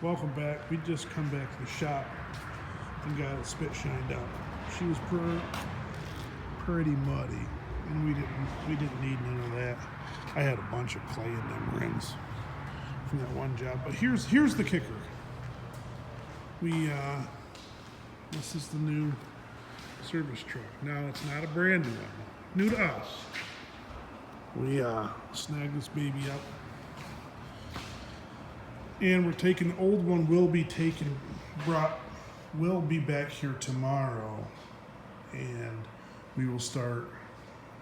Welcome back. We just come back to the shop and got it spit shined up. She was pretty muddy, and we didn't need none of that. I had a bunch of clay in them rims from that one job. But here's the kicker. This is the new service truck. Now it's not a brand new one, new to us. We snagged this baby up. And we're taking the old one will be back here tomorrow, and we will start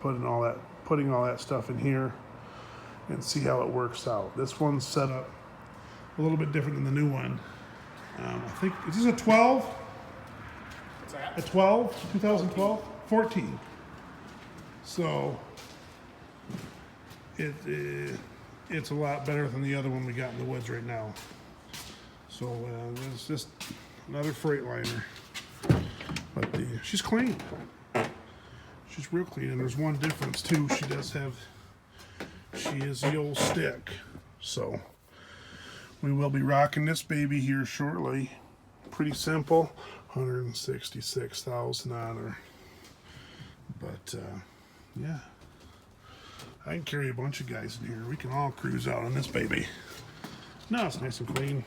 putting all that stuff in here and see how it works out. This one's set up a little bit different than the new one. I think is this a 12? What's that? A 12? 2012? 14. So it's a lot better than the other one we got in the woods right now. So it's just another Freightliner, but she's clean. She's real clean, and there's one difference too. She is the old stick. So we will be rocking this baby here shortly. Pretty simple, 166,000 on her. But yeah. I can carry a bunch of guys in here. We can all cruise out on this baby. Now it's nice and clean.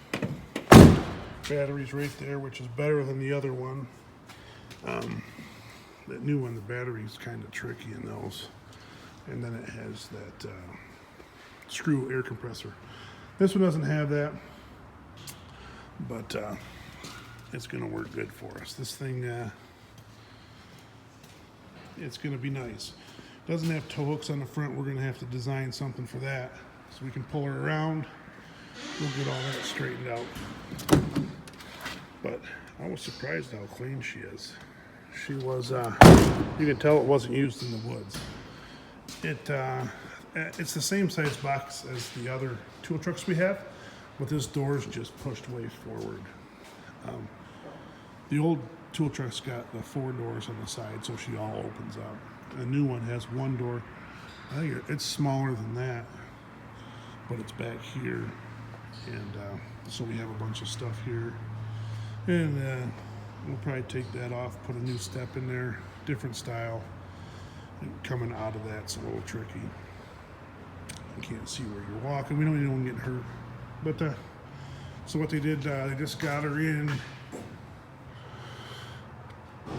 Battery's right there, which is better than the other one. That new one, the battery's kind of tricky in those. And then it has that screw air compressor. This one doesn't have that, but it's going to work good for us. This thing, it's going to be nice. Doesn't have tow hooks on the front. We're going to have to design something for that so we can pull her around. We'll get all that straightened out. But I was surprised how clean she is. She was, you can tell it wasn't used in the woods. It's the same size box as the other tool trucks we have, but this door's just pushed way forward. The old tool truck's got the 4 doors on the side, so she all opens up. The new one has 1 door. I think it's smaller than that, but it's back here, and so we have a bunch of stuff here. And we'll probably take that off, put a new step in there, different style. And coming out of that's a little tricky. You can't see where you're walking. We don't even want to get hurt. But so what they did, they just got her in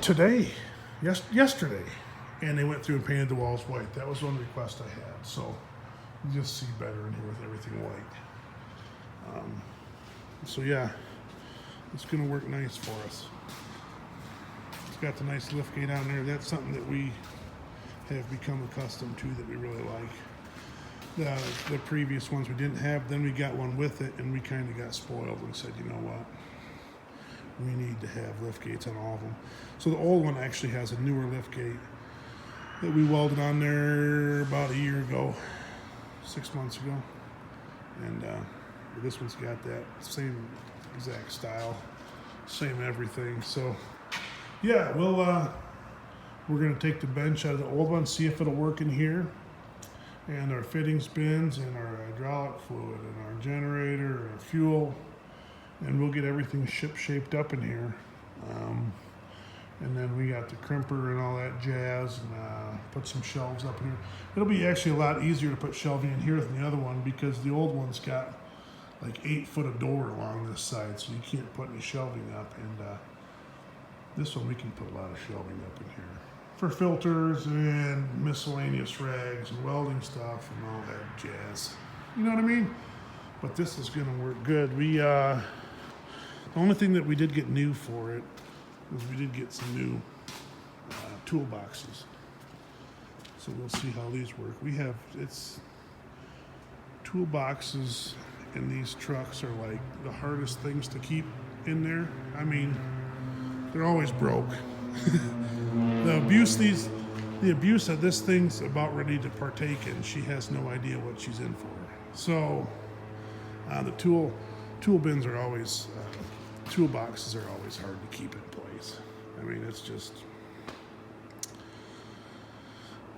today, yesterday. And they went through and painted the walls white. That was one request I had. So you just see better in here with everything white. So yeah, it's going to work nice for us. It's got the nice lift gate on there. That's something that we have become accustomed to that we really like. The previous ones we didn't have. Then we got one with it, and we kind of got spoiled and said, you know what? We need to have lift gates on all of them. So the old one actually has a newer lift gate that we welded on there about a year ago, 6 months ago. And this one's got that same exact style, same everything. So yeah, we're gonna take the bench out of the old one, see if it'll work in here, and our fittings bins and our hydraulic fluid and our generator and our fuel, and we'll get everything shaped up in here. And then we got the crimper and all that jazz, and put some shelves up in here. It'll be actually a lot easier to put shelving in here than the other one, because the old one's got like 8 foot of door along this side, so you can't put any shelving up. And this one we can put a lot of shelving up in here for filters and miscellaneous rags and welding stuff and all that jazz. You know what I mean? But this is gonna work good. The only thing that we did get new for it is we did get some new toolboxes. So we'll see how these work. It's toolboxes in these trucks are like the hardest things to keep in there. I mean, they're always broke. The abuse that this thing's about ready to partake in, she has no idea what she's in for. So the tool bins are always, toolboxes are always hard to keep in place. I mean, it's just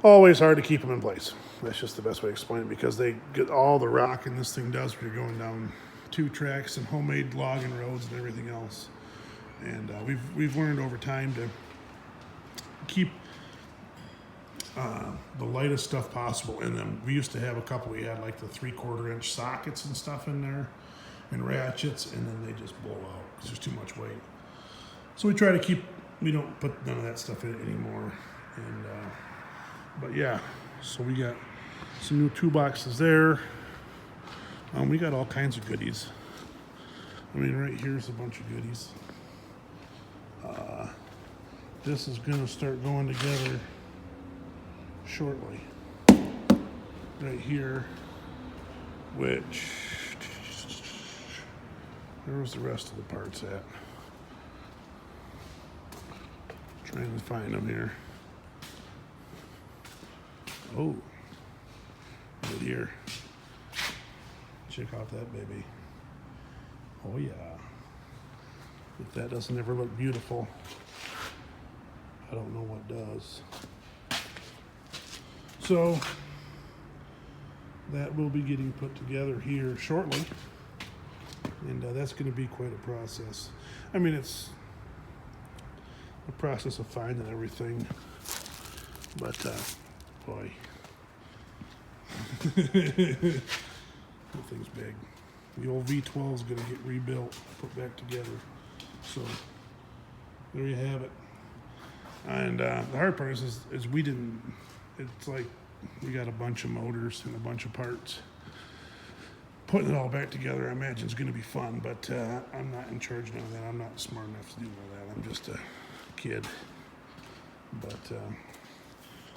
always hard to keep them in place. That's just the best way to explain it, because they get all the rocking this thing does when you're going down 2 tracks and homemade logging roads and everything else. And we've learned over time to keep the lightest stuff possible in them. We used to have a couple. We had like the 3/4 inch sockets and stuff in there, and ratchets, and then they just blow out because there's too much weight. So we try to keep. We don't put none of that stuff in it anymore. And but yeah, so we got some new toolboxes there. We got all kinds of goodies. I mean, right here's a bunch of goodies. This is gonna start going together shortly. Right here, which, where was the rest of the parts at? Trying to find them here. Oh, right here. Check out that baby. Oh yeah. If that doesn't ever look beautiful, I don't know what does. So that will be getting put together here shortly, and that's going to be quite a process. I mean, it's a process of finding everything, but boy, that thing's big. The old V12 is going to get rebuilt, put back together. So there you have it. And the hard part is we didn't. It's like we got a bunch of motors and a bunch of parts. Putting it all back together, I imagine, is going to be fun. But I'm not in charge of none of that. I'm not smart enough to do all that. I'm just a kid. But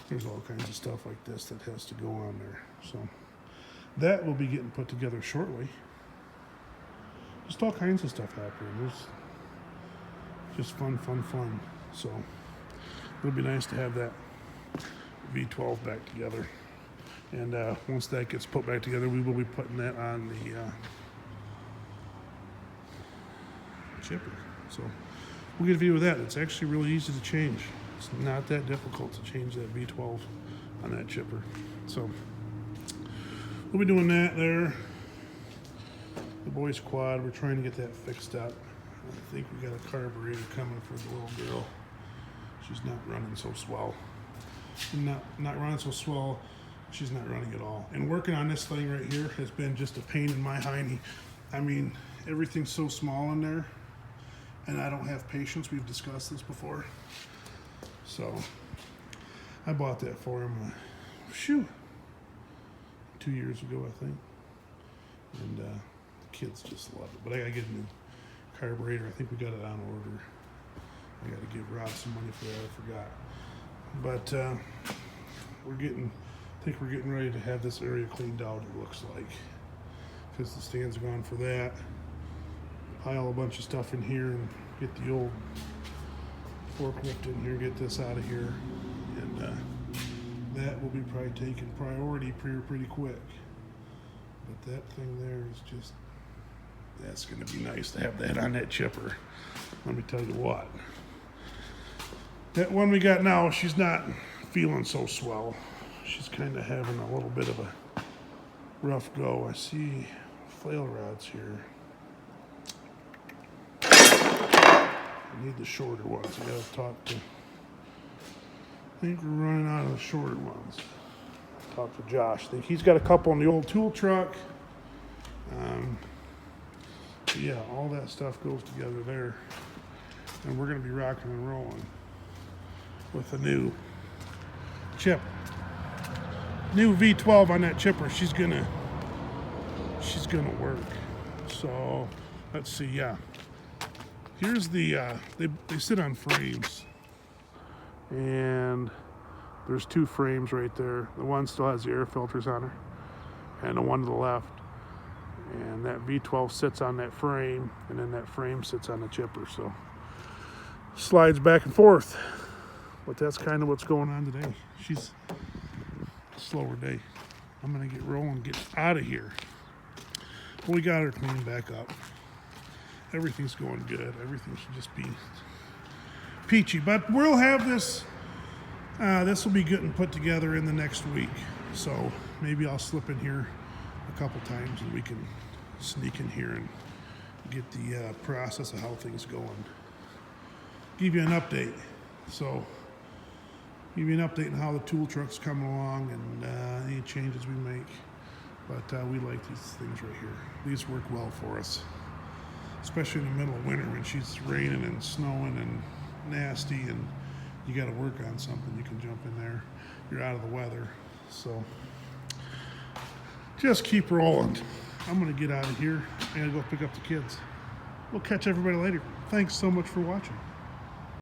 there's all kinds of stuff like this that has to go on there. So that will be getting put together shortly. Just all kinds of stuff happening. There's just fun. So it'll be nice to have that V12 back together. And once that gets put back together, we will be putting that on the chipper. So we'll get a video of that. It's actually really easy to change. It's not that difficult to change that V12 on that chipper. So we'll be doing that there. The boys quad, we're trying to get that fixed up. I think we got a carburetor coming for the little girl. She's not running so swell. Not running so swell. She's not running at all. And working on this thing right here has been just a pain in my hiney. I mean, everything's so small in there, and I don't have patience. We've discussed this before. So I bought that for him, 2 years ago, I think. And the kids just love it. But I gotta get a new carburetor. I think we got it on order. I gotta give Rob some money for that. I forgot. But I think we're getting ready to have this area cleaned out, it looks like. Because the stand's gone for that. Pile a bunch of stuff in here and get the old forklift in here, get this out of here. And that will be probably taking priority pretty quick. But that thing there is just, that's going to be nice to have that on that chipper. Let me tell you what. That one we got now, she's not feeling so swell. She's kind of having a little bit of a rough go. I see flail rods here. I need the shorter ones. I gotta talk to, I think we're running out of the shorter ones. Talk to Josh. I think he's got a couple on the old tool truck. Yeah, all that stuff goes together there. And we're gonna be rocking and rolling with a new chip. New V12 on that chipper. She's gonna work. So let's see. Yeah, here's the they sit on frames, and there's 2 frames right there. The one still has the air filters on her, and the one to the left. And that V12 sits on that frame, and then that frame sits on the chipper. So slides back and forth. But that's kind of what's going on today. She's a slower day. I'm gonna get rolling, get out of here. We got her cleaned back up. Everything's going good. Everything should just be peachy. But we'll have this. This will be getting put together in the next week. So maybe I'll slip in here a couple times and we can sneak in here and get the process of how things going. Give you an update. So, give you an update on how the tool truck's coming along and any changes we make. But we like these things right here. These work well for us, especially in the middle of winter when she's raining and snowing and nasty and you got to work on something. You can jump in there. You're out of the weather. So just keep rolling. I'm going to get out of here. I got to go pick up the kids. We'll catch everybody later. Thanks so much for watching.